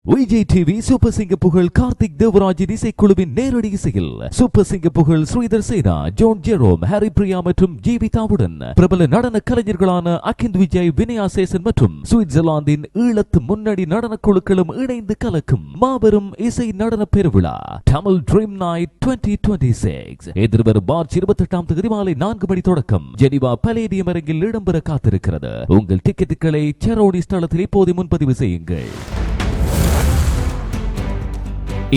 Vijay TV super சிங்க புகழ் கார்த்திக் தேவராஜின் இசைக்குழுவின் நேரடி இசையில் சூப்பர் சிங்க புகழ் ஸ்ரீதர் சேனா, ஜோன் ஜெரோம், ஹாரி பிரியா மற்றும் ஜீவிதாவுடன் பிரபல நடன கலைஞர்களான அகிந்த் விஜய், வினயா சேசன் மற்றும் சுவிட்சர்லாந்தின் ஈழத்து முன்னணி நடன குழுக்களும் இணைந்து கலக்கும் மாபெரும் இசை நடன பெருவிழா தமிழ் ட்ரீம் நைட் 2026 எதிர்வரும் மார்ச் 28 மாலை 4 மணி தொடக்கம் ஜெனிவா பலேடியம் அரங்கில் இடம்பெற காத்திருக்கிறது. உங்கள் டிக்கெட்டுகளை செரோடி ஸ்தலத்தில் இப்போது முன்பதிவு செய்யுங்கள்.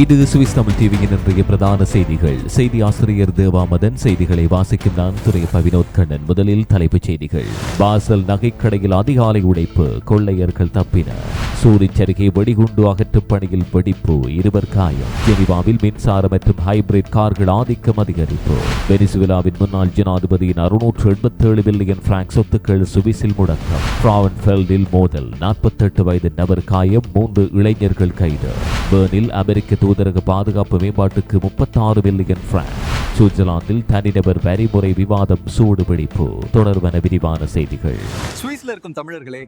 இது சுவிஸ் தமிழ் டிவியின் இன்றைய பிரதான செய்திகள். செய்தி ஆசிரியர் தேவாமதன், செய்திகளை வாசிக்கும் நான் துரையப்ப வினோத் கண்ணன். முதலில் தலைப்புச் செய்திகள். பாசல் நகைக்கடையில் அதிகாலை உடைப்பு, கொள்ளையர்கள் தப்பினர். சூரிச் அருகே வெடிகுண்டு அகற்றும் பணியில் வெடிப்பு, 2 காயம். ஜெனிவாவில் மின்சார மற்றும் ஹைபிரிட் கார்கள் ஆதிக்கம் அதிகரிப்பு. வெனிசுவேலாவின் முன்னாள் ஜனாதிபதியின் 687 பில்லியன் பிராங்க் சொத்துக்கள் சுவிஸில் முடக்கம். பிராவன்ஃபெல்டில் மோதல், 48 வயது நபர் காயம், 3 இளைஞர்கள் கைது. பெர்னில் அமெரிக்க தூதரக பாதுகாப்பு மேம்பாட்டுக்கு 36 பில்லியன் பிராங்க். சுவிட்சர்லாந்தில் தனிநபர் வரிமுறை விவாதம் சூடுபிடிப்பு. தொடர்பான விரிவான செய்திகள். சுவிஸ்ல இருக்கும் தமிழர்களே,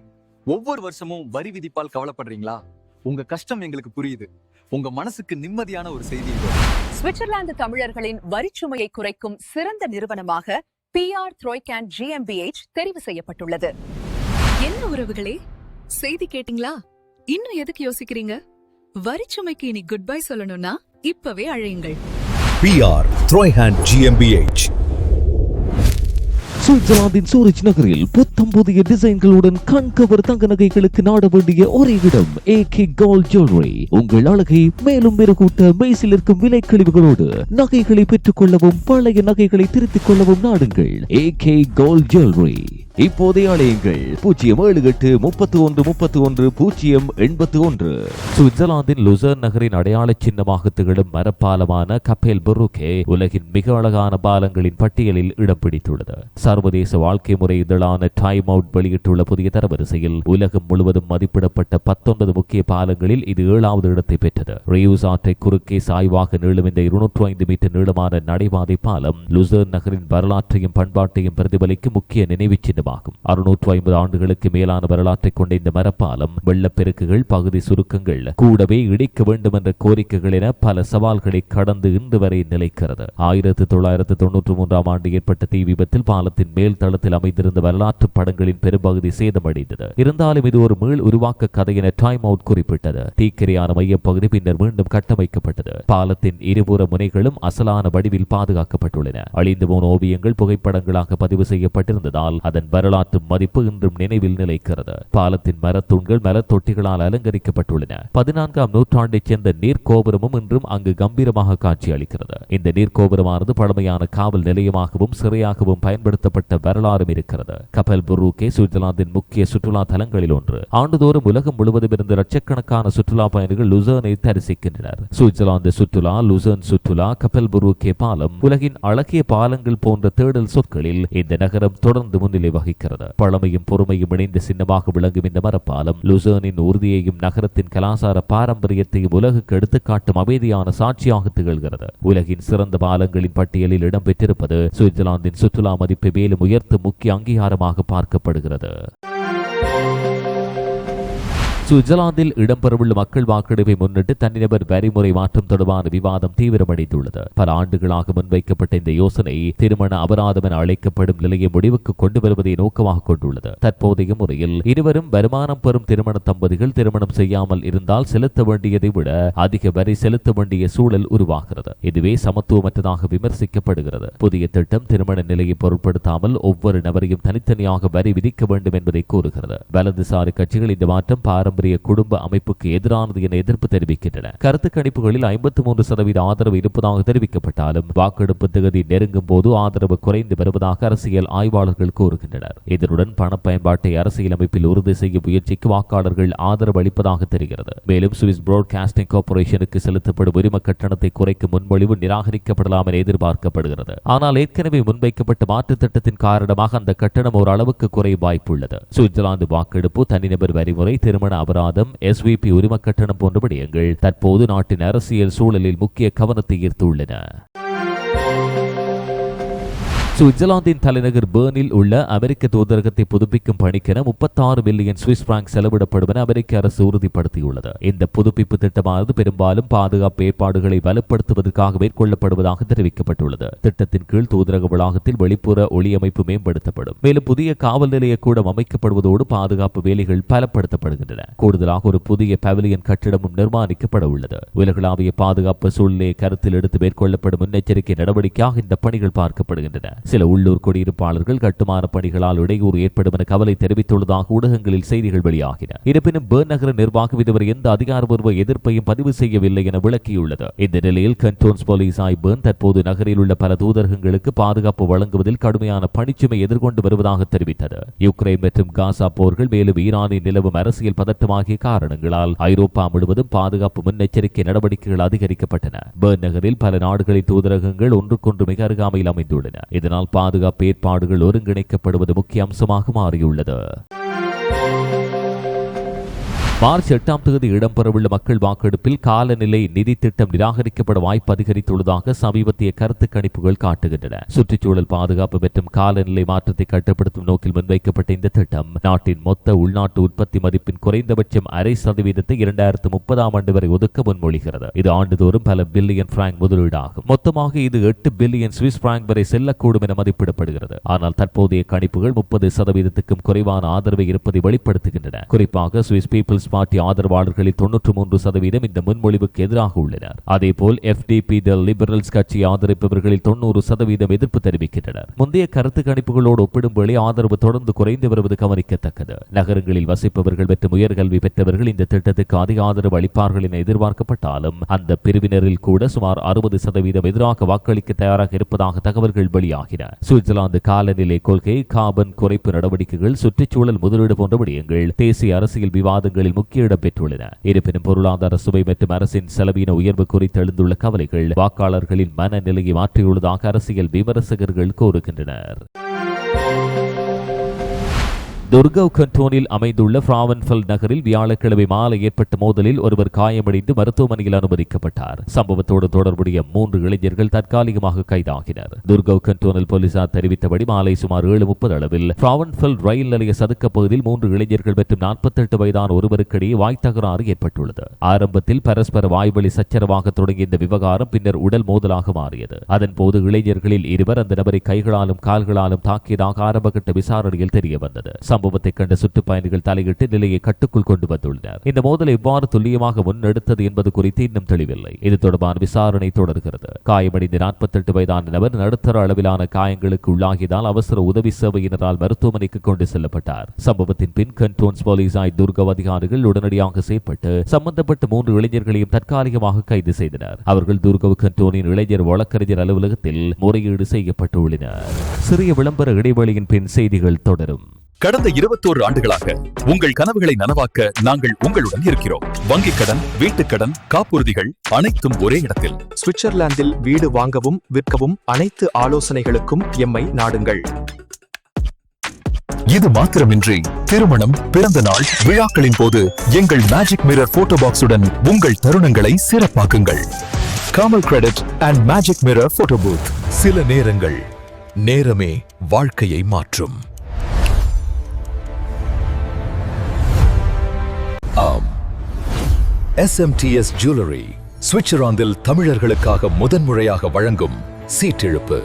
ஒவ்வொரு வருஷமும் வரி விதிப்பால் கவலைப்படுறீங்களா? உங்க கஷ்டம் எங்களுக்கு புரியுது. உங்க மனசுக்கு நிம்மதியான ஒரு செய்தி. சுவிட்சர்லாந்து தமிழர்களின் வரிச்சுமையை குறைக்கும் சிறந்த நிறுவனமாக PR த்ரோய்கேன் GmbH தெரிவு செய்யப்பட்டுள்ளது. என்ன உறவுகளே, செய்தி கேட்டீங்களா? இன்னும் எதுக்கு யோசிக்கிறீங்க? வரிச்சுமைக்கு இனி குட் பை சொல்லணும்னா இப்பவே அழையுங்கள். PR த்ரோய்கேன் GmbH. சுவிட்சர்லாந்தின் சூரிச் நகரில் புத்தம் புதிய டிசைன்களுடன் கண்கவர் தங்க நகைகளுக்கு நாட வேண்டிய ஒரே இடம் AK கோல்ட் ஜுவல்லரி. உங்கள் அழகை மேலும் மெருகூட்ட மெய்சில் இருக்கும் விலை கழிவுகளோடு நகைகளை பெற்றுக் கொள்ளவும் பழைய நகைகளை திருத்திக் கொள்ளவும் நாடுங்கள் AK கோல்ட் ஜுவல்லரி. இப்போதே அழையுங்கள் 0783131 சுவிட்சர்லாந்தின் லுசர்ன் நகரின் அடையாள சின்னமாக திகழும் மரப்பாலமான கப்பேல் புரூக்கே உலகின் மிக அழகான பாலங்களின் பட்டியலில் இடம் பிடித்துள்ளது. சர்வதேச வாழ்க்கை முறை இதழான டைம் அவுட் வெளியிட்டுள்ள புதிய தரவரிசையில் உலகம் முழுவதும் மதிப்பிடப்பட்ட 19 முக்கிய பாலங்களில் இது 7வது இடத்தை பெற்றது. ரியூஸ் ஆற்றை குறுக்கே சாய்வாக நீளும் இந்த 205 மீட்டர் நீளமான நடைபாதை பாலம் லுசர்ன் நகரின் வரலாற்றையும் பண்பாட்டையும் பிரதிபலிக்கும் முக்கிய நினைவு சின்னம். 650 ஆண்டுகளுக்கு மேலான வரலாற்றை கொண்ட இந்த மரப்பாலம் வெள்ளப்பெருக்குகள், பகுதி சுருக்கங்கள், கூடவே இடிக்க வேண்டும் என்ற கோரிக்கைகள் என பல சவால்களை கடந்து இன்று வரை நிலைக்கிறது. 1993 ஆண்டு ஏற்பட்ட தீ விபத்தில் பாலத்தின் மேல் தளத்தில் அமைந்திருந்த வரலாற்று படங்களின் பெரும்பகுதி சேதமடைந்தது. இருந்தாலும் இது ஒரு மீள் உருவாக்க கதை என டைம் அவுட் குறிப்பிட்டது. தீக்கிரையான மையப்பகுதி பின்னர் மீண்டும் கட்டமைக்கப்பட்டது. பாலத்தின் இருபுற முனைகளும் அசலான வடிவில் பாதுகாக்கப்பட்டுள்ளன. அழிந்து போன ஓவியங்கள் புகைப்படங்களாக பதிவு செய்யப்பட்டிருந்ததால் அதன் வரலாற்று மதிப்பு இன்றும் நினைவில் நிலைக்கிறது. பாலத்தின் மரத்தூண்கள் மரத்தொட்டிகளால் அலங்கரிக்கப்பட்டுள்ளன. 14ஆம் நூற்றாண்டைச் சேர்ந்த நீர்கோபுரமும் இன்றும் அங்கு கம்பீரமாக காட்சி அளிக்கிறது. இந்த நீர்கோபுரமானது பழமையான காவல் நிலையமாகவும் சிறையாகவும் பயன்படுத்தப்பட்ட வரலாறும் இருக்கிறது. கப்பல் புரூக்கே சுவிட்சர்லாந்தின் முக்கிய சுற்றுலா தலங்களில் ஒன்று. ஆண்டுதோறும் உலகம் முழுவதும் இருந்து லட்சக்கணக்கான சுற்றுலா பயணிகள் லுசர்னை தரிசிக்கின்றனர். சுவிட்சர்லாந்து சுற்றுலா, லுசர்ன் சுற்றுலா, கப்பல் புரூக்கே பாலம், உலகின் அழகிய பாலங்கள் போன்ற தேடல் சொற்களில் இந்த நகரம் தொடர்ந்து முன்னிலை வகிக்கிறது. பழமையும் பொறுமையும் இணைந்த சின்னமாக விளங்கும் இந்த மரப்பாலம் லுசர்னின் உறுதியையும் நகரத்தின் கலாசார பாரம்பரியத்தையும் உலகுக்கு எடுத்துக்காட்டும் அமைதியான சாட்சியாக திகழ்கிறது. உலகின் சிறந்த பாலங்களின் பட்டியலில் இடம்பெற்றிருப்பது சுவிட்சர்லாந்தின் சுற்றுலா மதிப்பை மேலும் உயர்த்தும் முக்கிய அங்கீகாரமாக பார்க்கப்படுகிறது. சுவிட்சர்லாந்தில் இடம்பெறவுள்ள மக்கள் வாக்கெடுப்பை முன்னிட்டு தனிநபர் வரிமுறை மாற்றம் தொடர்பான விவாதம் தீவிரமடைந்துள்ளது. பல ஆண்டுகளாக முன்வைக்கப்பட்ட இந்த யோசனை திருமண அபராதம் என அழைக்கப்படும் நிலையை முடிவுக்கு கொண்டு வருவதை நோக்கமாக கொண்டுள்ளது. தற்போதைய முறையில் இருவரும் வருமானம் பெறும் திருமண தம்பதிகள் திருமணம் செய்யாமல் இருந்தால் செலுத்த வேண்டியதை விட அதிக வரி செலுத்த வேண்டிய சூழல் உருவாகிறது. இதுவே சமத்துவமற்றதாக விமர்சிக்கப்படுகிறது. புதிய திட்டம் திருமண நிலையை பொருட்படுத்தாமல் ஒவ்வொரு நபரையும் தனித்தனியாக வரி விதிக்க வேண்டும் என்பதை கூறுகிறது. வலதுசாரி கட்சிகள் இந்த மாற்றம் பாரம்பரிய குடும்ப அமைப்புக்கு எதிரானது என எதிர்ப்பு தெரிவிக்கின்றன. கருத்து கணிப்புகளில் 53% ஆதரவு இருப்பதாக தெரிவிக்கப்பட்டாலும் வாக்கெடுப்பு தேதி நெருங்கும் போது ஆதரவு குறைந்து வருவதாக அரசியல் ஆய்வாளர்கள் கூறுகின்றனர். இதனுடன் பண பயன்பாட்டை அரசியல் அமைப்பில் உறுதி செய்யும் முயற்சிக்கு வாக்காளர்கள் ஆதரவு அளிப்பதாக தெரிகிறது. மேலும் சுவிஸ் புராட்காஸ்டிங் கார்ப்பரேஷனுக்கு செலுத்தப்படும் உரிம கட்டணத்தை குறைக்கும் முன்மொழிவு நிராகரிக்கப்படலாம் என எதிர்பார்க்கப்படுகிறது. ஆனால் ஏற்கனவே முன்வைக்கப்பட்ட மாற்று திட்டத்தின் காரணமாக அந்த கட்டணம் ஒரு அளவுக்கு குறைய வாய்ப்புள்ளது. சுவிட்சர்லாந்து வாக்கெடுப்பு, தனிநபர் வரிமுறை, திருமண அபராதம், SVP உரிம கட்டணம் போன்ற விடயங்கள் தற்போது நாட்டின் அரசியல் சூழலில் முக்கிய கவனத்தை ஈர்த்துள்ளன. சுவிட்சர்லாந்தின் தலைநகர் பெர்னில் உள்ள அமெரிக்க தூதரகத்தை புதுப்பிக்கும் பணிக்கென 36 மில்லியன் சுவிஸ் பிராங்க் செலவிடப்படும் என அமெரிக்க அரசு உறுதிப்படுத்தியுள்ளது. இந்த புதுப்பிப்பு திட்டமானது பெரும்பாலும் பாதுகாப்பு ஏற்பாடுகளை வலுப்படுத்துவதற்காக மேற்கொள்ளப்படுவதாக தெரிவிக்கப்பட்டுள்ளது. திட்டத்தின் கீழ் தூதரக வளாகத்தில் வெளிப்புற ஒளியமைப்பு மேம்படுத்தப்படும். மேலும் புதிய காவல் நிலைய கூடம் அமைக்கப்படுவதோடு பாதுகாப்பு வேலைகள் பலப்படுத்தப்படுகின்றன. கூடுதலாக ஒரு புதிய பவிலியன் கட்டிடமும் நிர்மாணிக்கப்பட உள்ளது. உலகளாவிய பாதுகாப்பு சூழ்நிலையை கருத்தில் எடுத்து மேற்கொள்ளப்படும் முன்னெச்சரிக்கை நடவடிக்கையாக இந்த பணிகள் பார்க்கப்படுகின்றன. சில உள்ளூர் குடியிருப்பாளர்கள் கட்டுமான பணிகளால் இடையூறு ஏற்படும் என கவலை தெரிவித்துள்ளதாக ஊடகங்களில் செய்திகள் வெளியாகின. இருப்பினும் பெர்ன் நகர நிர்வாகம் இதுவரை எந்த அதிகாரப்பூர்வ எதிர்ப்பையும் பதிவு செய்யவில்லை என விளக்கியுள்ளது. இந்த நிலையில் கண்டோன்ஸ் போலீசாய் பெர்ன் தற்போது நகரில் உள்ள பல தூதரகங்களுக்கு பாதுகாப்பு வழங்குவதில் கடுமையான பணிச்சுமை எதிர்கொண்டு வருவதாக தெரிவித்தது. யுக்ரைன் மற்றும் காசா போர்கள் மேலும் ஈரானில் நிலவும் அரசியல் பதட்டம் ஆகிய காரணங்களால் ஐரோப்பா முழுவதும் பாதுகாப்பு முன்னெச்சரிக்கை நடவடிக்கைகள் அதிகரிக்கப்பட்டன. பெர்ன் நகரில் பல நாடுகளின் தூதரகங்கள் ஒன்றுக்கொன்று மிக அருகாமையில் அமைந்துள்ளன. இதனால் பாதுகாப்பு ஏற்பாடுகள் ஒருங்கிணைக்கப்படுவது முக்கிய அம்சமாக மாறியுள்ளது. மார்ச் 8ஆம் தேதி இடம்பெறவுள்ள மக்கள் வாக்கெடுப்பில் காலநிலை நிதி திட்டம் நிராகரிக்கப்பட வாய்ப்பு அதிகரித்துள்ளதாக சமீபத்திய கருத்து கணிப்புகள் காட்டுகின்றன. சுற்றுச்சூழல் பாதுகாப்பு மற்றும் காலநிலை மாற்றத்தை கட்டுப்படுத்தும் நோக்கில் முன்வைக்கப்பட்ட இந்த திட்டம் நாட்டின் மொத்த உள்நாட்டு உற்பத்தி மதிப்பின் குறைந்தபட்சம் 0.5% 2030ஆம் ஆண்டு வரை ஒதுக்க முன்மொழிகிறது. இது ஆண்டுதோறும் பல பில்லியன் பிராங்க் முதலீடாகும். மொத்தமாக இது 8 பில்லியன் சுவிஸ் பிராங்க் வரை செல்லக்கூடும் என மதிப்பிடப்படுகிறது. ஆனால் தற்போதைய கணிப்புகள் 30%க்கும் குறைவான ஆதரவை இருப்பதை வெளிப்படுத்துகின்றன. குறிப்பாக சுவிஸ் பீப்பிள்ஸ் பார்ட்டி ஆதரவாளர்களில் 93% இந்த முன்மொழிவுக்கு எதிராக உள்ளனர். அதேபோல் FDP தி லிபரல்ஸ் கட்சி ஆதரிப்பவர்களில் 90% எதிர்ப்பு தெரிவிக்கின்றனர். முந்தைய கருத்து கணிப்புகளோடு ஒப்பிடும்போது ஆதரவு தொடர்ந்து குறைந்து வருவது கவனிக்கத்தக்கது. நகரங்களில் வசிப்பவர்கள் மற்றும் உயர்கல்வி பெற்றவர்கள் இந்த திட்டத்துக்கு அதிக ஆதரவு அளிப்பார்கள் என எதிர்பார்க்கப்பட்டாலும் அந்த பிரிவினரில் கூட சுமார் 60% எதிராக வாக்களிக்க தயாராக இருப்பதாக தகவல்கள் வெளியாகின. சுவிட்சர்லாந்து காலநிலை கொள்கை, கார்பன் குறைப்பு நடவடிக்கைகள், சுற்றுச்சூழல் முதலீடு போன்ற விடயங்கள் தேசிய அரசியல் விவாதங்களில் முக்கிய இடம் பெற்றுள்ளன. இருப்பினும் பொருளாதார சுமை மற்றும் அரசின் செலவின உயர்வு குறித்து எழுந்துள்ள கவலைகள் வாக்காளர்களின் மனநிலையை மாற்றியுள்ளதாக அரசியல் விமர்சகர்கள் கூறுகின்றனர். துர்கவ் கண்டோனில் அமைந்துள்ள ஃப்ராவன்ஃபெல்ட் நகரில் வியாழக்கிழமை மாலை ஏற்பட்ட மோதலில் ஒருவர் காயமடைந்து மருத்துவமனையில் அனுமதிக்கப்பட்டார். சம்பவத்தோடு தொடர்புடைய 3 இளைஞர்கள் தற்காலிகமாக கைதாகினர். துர்கவ் கண்டோனில் போலீசார் தெரிவித்தபடி மாலை சுமார் 7:30 அளவில் ஃப்ராவன்ஃபெல்ட் ரயில் நிலைய சதுக்க பகுதியில் 3 இளைஞர்கள் மற்றும் 48 வயதான ஒருவருக்கிடையே வாய் தகராறு ஏற்பட்டுள்ளது. ஆரம்பத்தில் பரஸ்பர வாய்வழி சச்சரவாக தொடங்கிய இந்த விவகாரம் பின்னர் உடல் மோதலாக மாறியது. அதன்போது இளைஞர்களில் இருவர் அந்த நபரை கைகளாலும் கால்களாலும் தாக்கியதாக ஆரம்பகட்ட விசாரணையில் தெரிய வந்தது. சம்பவத்தை கண்ட சுற்றுப்பயணிகள் தலையிட்டு நிலையை கட்டுக்குள் கொண்டு வந்துள்ளனர். இந்த மோதலை எவ்வாறு துல்லியமாக முன்னெடுத்தது என்பது குறித்து இன்னும் தெளிவில்லை. இது தொடர்பான விசாரணை தொடர்கிறது. காயமடைந்த 48 வயதான நபர் நடுத்தர அளவிலான காயங்களுக்கு உள்ளாகியதால் அவசர உதவி சேவையினரால் மருத்துவமனைக்கு கொண்டு செல்லப்பட்டார். சம்பவத்தின் பின் கண்டோன்ஸ் போலீசாய் துர்கவ் அதிகாரிகள் உடனடியாக செயற்பட்டு சம்பந்தப்பட்ட 3 இளைஞர்களையும் தற்காலிகமாக கைது செய்தனர். அவர்கள் துர்கவ் கண்டோனின் இளைஞர் வழக்கறிஞர் அலுவலகத்தில் முறையீடு செய்யப்பட்டுள்ளனர். சிறிய விளம்பர இடைவெளியின் பின் செய்திகள் தொடரும். கடந்த 21 ஆண்டுகளாக உங்கள் கனவுகளை நனவாக்க நாங்கள் உங்களுடன் இருக்கிறோம். வங்கிக் கடன், வீட்டுக்கடன், காப்புறுதிகள் அனைத்தும் ஒரே இடத்தில். சுவிட்சர்லாந்தில் வீடு வாங்கவும் விற்கவும் அனைத்து ஆலோசனைகளுக்கும் எம்மை நாடுங்கள். இது மாத்திரமின்றி திருமணம், பிறந்த நாள், விழாக்களின் போது எங்கள் மேஜிக் மிரர் போட்டோ பாக்ஸுடன் உங்கள் தருணங்களை சிறப்பாக்குங்கள். Kamal credit and magic mirror photo booth. சில நேரங்கள் நேரமே வாழ்க்கையை மாற்றும். SMTS ஜுவல்லரி சுவிட்சர்லாந்தில் தமிழர்களுக்காக முதன்முறையாக வழங்கும் சீட்டெழுப்பு.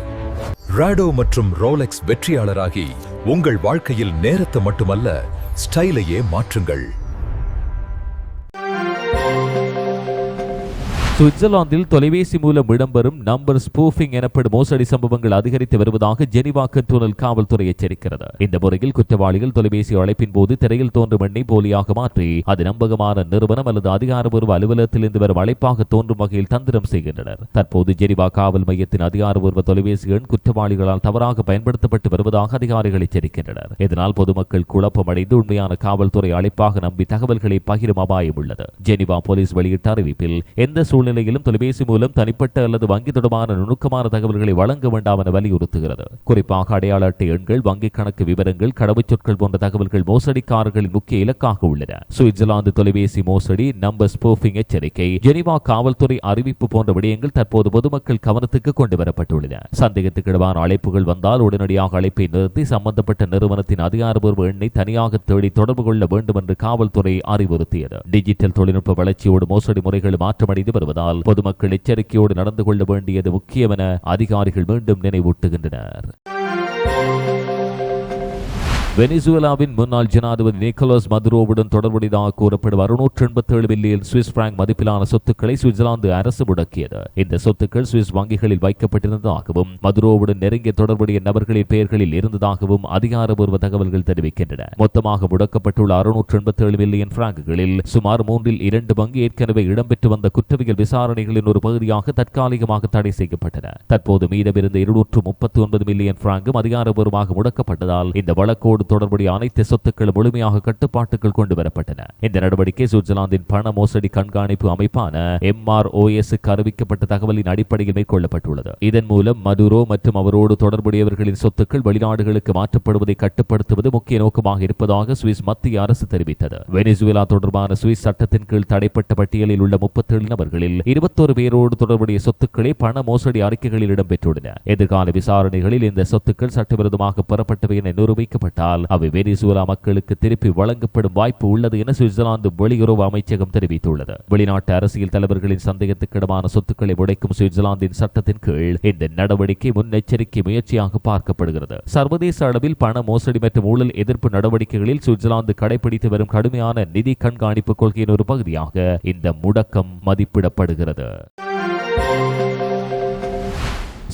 ராடோ மற்றும் ரோலெக்ஸ் வெற்றியாளராகி உங்கள் வாழ்க்கையில் நேரத்தை மட்டுமல்ல ஸ்டைலையே மாற்றுங்கள். சுவிட்சர்லாந்தில் தொலைபேசி மூலம் இடம்பெறும் நம்பர் ஸ்பூஃபிங் எனப்படும் மோசடி சம்பவங்கள் அதிகரித்து வருவதாக ஜெனீவா கண்டோனல் காவல்துறை எச்சரிக்கிறது. இந்த முறையில் குற்றவாளிகள் தொலைபேசி அழைப்பின் போது திரையில் தோன்றும் எண்ணை போலியாக மாற்றி அது நம்பகமான நிறுவனம் அல்லது அதிகாரப்பூர்வ அலுவலகத்திலிருந்து வரும் அழைப்பாக தோன்றும் வகையில் தந்திரம் செய்கின்றனர். தற்போது ஜெனீவா காவல் மையத்தின் அதிகாரப்பூர்வ தொலைபேசி எண் குற்றவாளிகளால் தவறாக பயன்படுத்தப்பட்டு வருவதாக அதிகாரிகள் எச்சரிக்கின்றனர். இதனால் பொதுமக்கள் குழப்பமடைந்து உண்மையான காவல்துறை அழைப்பாக நம்பி தகவல்களை பகிரும் அபாயம் உள்ளது. ஜெனீவா போலீஸ் வெளியிட்ட அறிவிப்பில் எந்த சூழ்நிலை சூழ்நிலையிலும் தொலைபேசி மூலம் தனிப்பட்ட அல்லது வங்கி தொடர்பான நுணுக்கமான தகவல்களை வழங்க வேண்டாம் என வலியுறுத்துகிறது. குறிப்பாக அடையாள அட்டை எண்கள், வங்கிக் கணக்கு விவரங்கள், கடவுச்சொற்கள் போன்ற தகவல்கள் மோசடிக்காரர்களின் முக்கிய இலக்காக உள்ளன. சுவிட்சர்லாந்து தொலைபேசி மோசடி, நம்பர் ஸ்பூஃபிங் எச்சரிக்கை, ஜெனீவா காவல்துறை அறிவிப்பு போன்ற விடயங்கள் தற்போது பொதுமக்கள் கவனத்துக்கு கொண்டு வரப்பட்டுள்ளன. சந்தேகத்துக்கிடமான அழைப்புகள் வந்தால் உடனடியாக அழைப்பை நிறுத்தி சம்பந்தப்பட்ட நிறுவனத்தின் அதிகாரப்பூர்வ எண்ணை தனியாக தேடி தொடர்பு கொள்ள வேண்டும் என்று காவல்துறை அறிவுறுத்தியது. டிஜிட்டல் தொழில்நுட்ப வளர்ச்சியோடு மோசடி முறைகள் மாற்றமடைந்து வருவதால் பொதுமக்கள் எச்சரிக்கையோடு நடந்து கொள்ள வேண்டியது முக்கியம் என அதிகாரிகள் மீண்டும் நினைவூட்டுகின்றனர். வெனிசுவேலாவின் முன்னாள் ஜனாதிபதி நிக்கோலஸ் மதுரோவுடன் தொடர்புடையதாக கூறப்படும் 687 மில்லியன் சுவிஸ் பிராங்க் மதிப்பிலான சொத்துக்களை சுவிட்சர்லாந்து அரசு முடக்கியது. இந்த சொத்துக்கள் சுவிஸ் வங்கிகளில் வைக்கப்பட்டிருந்ததாகவும் மதுரோவுடன் நெருங்கிய தொடர்புடைய நபர்களின் பெயர்களில் இருந்ததாகவும் அதிகாரப்பூர்வ தகவல்கள் தெரிவிக்கின்றன. மொத்தமாக முடக்கப்பட்டுள்ள 687 மில்லியன் பிராங்குகளில் சுமார் 2 பங்கு ஏற்கனவே இடம்பெற்று வந்த குற்றவியல் விசாரணைகளின் ஒரு பகுதியாக தற்காலிகமாக தடை செய்யப்பட்டன. தற்போது மீதமிருந்த 239 மில்லியன் பிராங்கும் அதிகாரப்பூர்வமாக முடக்கப்பட்டதால் இந்த வழக்கோடு தொடர்புடைய அனைத்து சொத்துக்களும் முழுமையாக கட்டுப்பாட்டுக்குள் கொண்டு வரப்பட்டன. இந்த நடவடிக்கை சுவிட்சர்லாந்தின் பண மோசடி கண்காணிப்பு அமைப்பான MROS அறிவிக்கப்பட்ட தகவலின் அடிப்படையில் மேற்கொள்ளப்பட்டுள்ளது. இதன் மூலம் மதுரோ மற்றும் அவரோடு தொடர்புடையவர்களின் சொத்துக்கள் வெளிநாடுகளுக்கு மாற்றப்படுவதை கட்டுப்படுத்துவது முக்கிய நோக்கமாக இருப்பதாக சுவிஸ் மத்திய அரசு தெரிவித்தது. வெனிசுவேலா தொடர்பான சுவிஸ் சட்டத்தின் கீழ் தடைப்பட்ட பட்டியலில் உள்ள 37 நபர்களில் 21 பேரோடு தொடர்புடைய சொத்துக்களே பண மோசடி அறிக்கைகளில் இடம்பெற்றுள்ளன. எதிர்கால விசாரணைகளில் இந்த சொத்துக்கள் சட்டவிரோதமாக பெறப்பட்டவை என நிரூபிக்கப்பட்டால் அவை வெனிசுவேலா மக்களுக்கு திருப்பி வழங்கப்படும் வாய்ப்பு உள்ளது என சுவிட்சர்லாந்து வெளியுறவு அமைச்சகம் தெரிவித்துள்ளது. வெளிநாட்டு அரசியல் தலைவர்களின் சந்தேகத்துக்கிடமான சொத்துக்களை முடைக்கும் சுவிட்சர்லாந்தின் சட்டத்தின் கீழ் இந்த நடவடிக்கை முன்னெச்சரிக்கை முயற்சியாக பார்க்கப்படுகிறது. சர்வதேச அளவில் பண மோசடி மற்றும் ஊழல் எதிர்ப்பு நடவடிக்கைகளில் சுவிட்சர்லாந்து கடைபிடித்து வரும் கடுமையான நிதி கண்காணிப்பு கொள்கையின் ஒரு பகுதியாக இந்த முடக்கம் மதிப்பிடப்படுகிறது.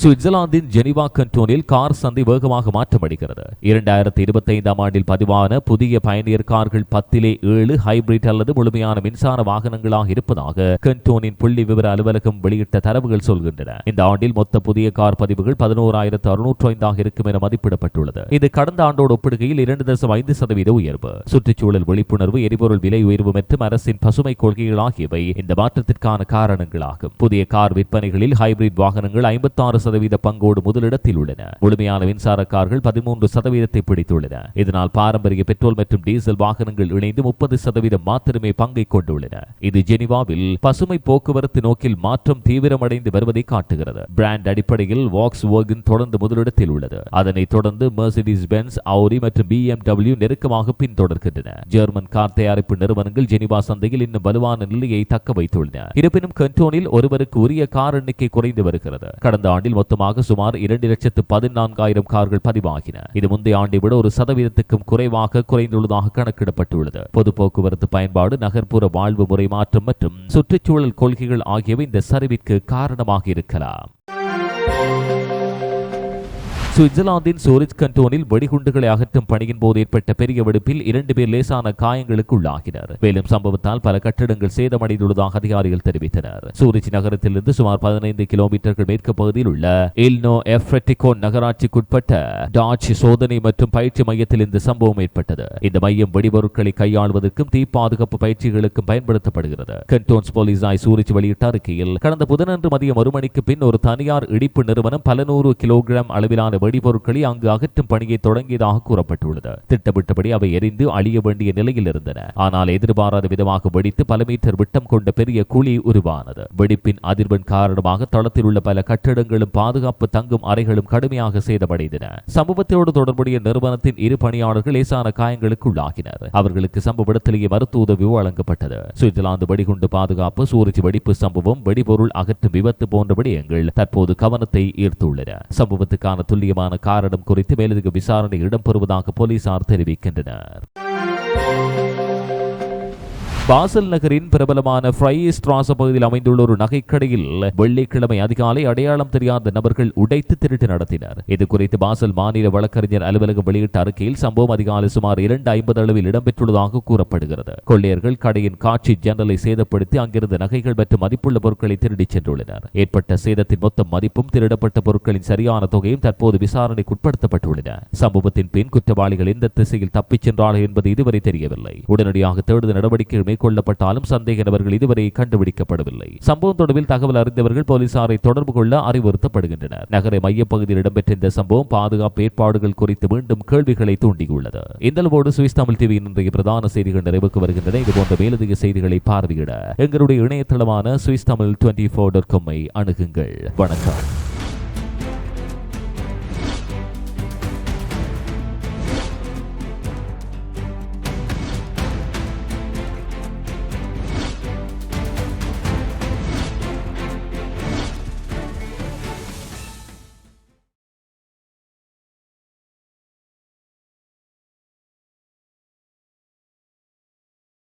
சுவிட்சர்லாந்தின் ஜெனீவா கண்டோனில் கார் சந்தை வேகமாக மாற்றமடைகிறது. 2025 ஆண்டில் பதிவான புதிய பயணியர் கார்கள் 10 ஹைபிரிட் அல்லது முழுமையான மின்சார வாகனங்களாக இருப்பதாக கண்டோனின் புள்ளி விவர அலுவலகம் வெளியிட்ட தரவுகள் சொல்கின்றன. இந்த ஆண்டில் மொத்த புதிய கார் பதிவுகள் 11,605 இருக்கும் என மதிப்பிடப்பட்டுள்ளது. இது கடந்த ஆண்டோடு ஒப்பிடுகையில் 2.5% உயர்வு. சுற்றுச்சூழல் விழிப்புணர்வு, எரிபொருள் விலை உயர்வு மற்றும் அரசின் பசுமை கொள்கைகள் ஆகியவை இந்த மாற்றத்திற்கான காரணங்களாகும். புதிய கார் விற்பனைகளில் ஹைபிரிட் வாகனங்கள் 56% பங்கோடு முதலிடத்தில் உள்ளன. முழுமையான மின்சார கார்கள் 13% பிடித்துள்ளன. இதனால் பாரம்பரிய பெட்ரோல் மற்றும் டீசல் வாகனங்கள் இணைந்து 30% மாத்திரமே பங்கை கொண்டுள்ளன. இது ஜெனீவாவில் பசுமை போக்குவரத்து நோக்கில் மாற்றம் தீவிரமடைந்து வருவதை காட்டுகிறது. பிராண்ட் அடிப்படையில் வாக்ஸ்வேகன் தொடர்ந்து முதலிடத்தில் உள்ளது. அதனைத் தொடர்ந்து மெர்சிடிஸ் பென்ஸ், ஆடி மற்றும் BMW நெருக்கமாக பின்தொடர்கின்றன. ஜெர்மன் கார் தயாரிப்பு நிறுவனங்கள் ஜெனீவா சந்தையில் இன்னும் வலுவான நிலையை தக்க வைத்துள்ளன. இருப்பினும் கண்டோனில் ஒருவருக்கு உரிய கார் எண்ணிக்கை குறைந்து வருகிறது. கடந்த ஆண்டில் மொத்தமாக சுமார் 2,14,000 கார்கள் பதிவாகின. இது முந்தைய ஆண்டை விட 1% குறைவாக குறைந்துள்ளதாக கணக்கிடப்பட்டுள்ளது. பொது போக்குவரத்து பயன்பாடு, நகர்ப்புற வாழ்வு முறை மாற்றம் மற்றும் சுற்றுச்சூழல் கொள்கைகள் ஆகியவை இந்த சரிவிற்கு காரணமாக இருக்கலாம். சுவிட்சர்லாந்தின் சூரிச் கண்டோனில் வெடிகுண்டுகளை அகற்றும் பணியின் போது ஏற்பட்ட பெரிய வெடிப்பில் 2 பேர் லேசான காயங்களுக்கு உள்ளாகினர். மேலும் சம்பவத்தால் பல கட்டிடங்கள் சேதமடைந்துள்ளதாக அதிகாரிகள் தெரிவித்தனர். சூரிச் நகரத்திலிருந்து சுமார் 15 கிலோமீட்டர்கள் மேற்கு பகுதியில் உள்ள எல்னோ எஃப்ரெட்டிகோ நகராட்சிக்குட்பட்ட டாச் சோதனை மற்றும் பயிற்சி மையத்தில் இந்த சம்பவம் ஏற்பட்டது. இந்த மையம் வெடிபொருட்களை கையாளுவதற்கும் தீ பாதுகாப்பு பயிற்சிகளுக்கும் பயன்படுத்தப்படுகிறது. கண்டோன்ஸ் போலீசாய் சூரிச் வெளியிட்ட அறிக்கையில், கடந்த புதனன்று மதியம் 1 மணிக்கு பின் ஒரு தனியார் இடிப்பு நிறுவனம் பல 100 கிலோகிராம் அளவிலான வெடிபொருட்களை அங்கு அகற்றும் பணியை தொடங்கியதாக கூறப்பட்டுள்ளது. திட்டமிட்டபடி அவை எரிந்து அழிய வேண்டிய நிலையில் இருந்தன. ஆனால் எதிர்பாராத விதமாக வெடித்து பல மீட்டர் விட்டம் கொண்ட பெரிய குழி உருவானது. வெடிப்பின் அதிர்வெண் காரணமாக தளத்தில் உள்ள பல கட்டிடங்களும் பாதுகாப்பு தங்கும் அறைகளும் கடுமையாக சேதமடைந்தன. சம்பவத்தோடு தொடர்புடைய நிறுவனத்தின் 2 பணியாளர்கள் லேசான காயங்களுக்கு உள்ளாகினர். அவர்களுக்கு சம்பவ இடத்திலேயே மருத்துவ உதவி வழங்கப்பட்டது. சுவிட்சர்லாந்து வெடிகுண்டு பாதுகாப்பு, சூரிச் வெடிப்பு சம்பவம், வெடிபொருள் அகற்றும் விபத்து போன்ற விடயங்கள் தற்போது கவனத்தை ஈர்த்துள்ளன. சம்பவத்துக்கான துல்லியமான காரணம் குறித்து மேலதிக விசாரணை இடம்பெறுவதாக போலீசார் தெரிவிக்கின்றனர். பாசல் நகரின் பிரபலமான ஃப்ரைஸ்ட்ராச பகுதியில் அமைந்துள்ள ஒரு நகைக்கடையில் வெள்ளிக்கிழமை அதிகாலை அடையாளம் தெரியாத நபர்கள் உடைத்து திருட்டு நடத்தினர். இது குறித்து பாசல் மாநில வழக்கறிஞர் அலுவலகம் வெளியிட்ட அறிக்கையில் சம்பவம் அதிகாலை சுமார் 2:50 அளவில் இடம்பெற்றுள்ளதாக கூறப்படுகிறது. கொள்ளையர்கள் கடையின் காட்சி ஜன்னலை சேதப்படுத்தி அங்கிருந்து நகைகள் மற்றும் மதிப்புள்ள பொருட்களை திருடிச் சென்றுள்ளனர். ஏற்பட்ட சேதத்தின் மொத்த மதிப்பும் திருடப்பட்ட பொருட்களின் சரியான தொகையும் தற்போது விசாரணைக்கு உட்படுத்தப்பட்டுள்ளன. சம்பவத்தின் பின் குற்றவாளிகள் எந்த திசையில் தப்பிச் சென்றார்கள் என்பது இதுவரை தெரியவில்லை. உடனடியாக தேடுதல் நடவடிக்கைகள் கொள்ளப்பட்டாலும் சந்தேக நபர்கள் இதுவரை கண்டுபிடிக்கப்படவில்லை. சம்பவம் தொடர்பில் தகவல் அறிந்தவர்கள் போலீசாரை தொடர்பு கொள்ள அறிவுறுத்தப்படுகின்றனர். நகர மையப்பகுதியில் இடம்பெற்ற இந்த சம்பவம் பாதுகாப்பு ஏற்பாடுகள் குறித்து மீண்டும் கேள்விகளை தூண்டியுள்ளது. இந்த அளவோடு சுவிஸ் தமிழ் டிவியின் இன்றைய பிரதான செய்திகள் நிறைவுக்கு வருகின்றன. இதுபோன்ற மேலதிக செய்திகளை பார்வையிட எங்களுடைய இணையதளமான swissthamil24.com அணுகுங்கள். வணக்கம்.